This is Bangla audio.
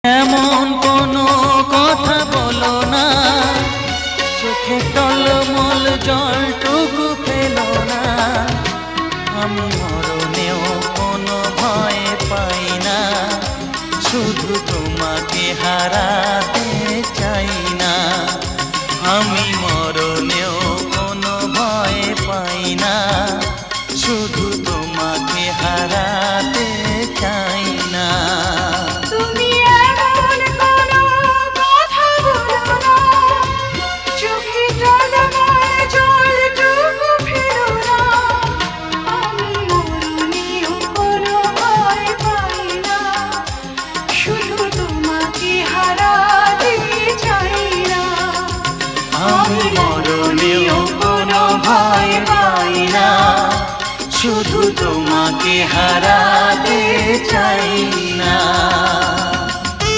এমন কোনো কথা বলো না, চোখে টলমল জলটুকু ফেলো না। আমি মরণেও কোনো ভয় পাই না, শুধু তোমাকে হারাতে চাই না। আমি মরণেও কোনো ভয় পাই না, শুধু তোমাকে হারাতে চাই না। আমি মরণেও কোনো ভয় পাই না, শুধু তোমাকে হারাতে চাই।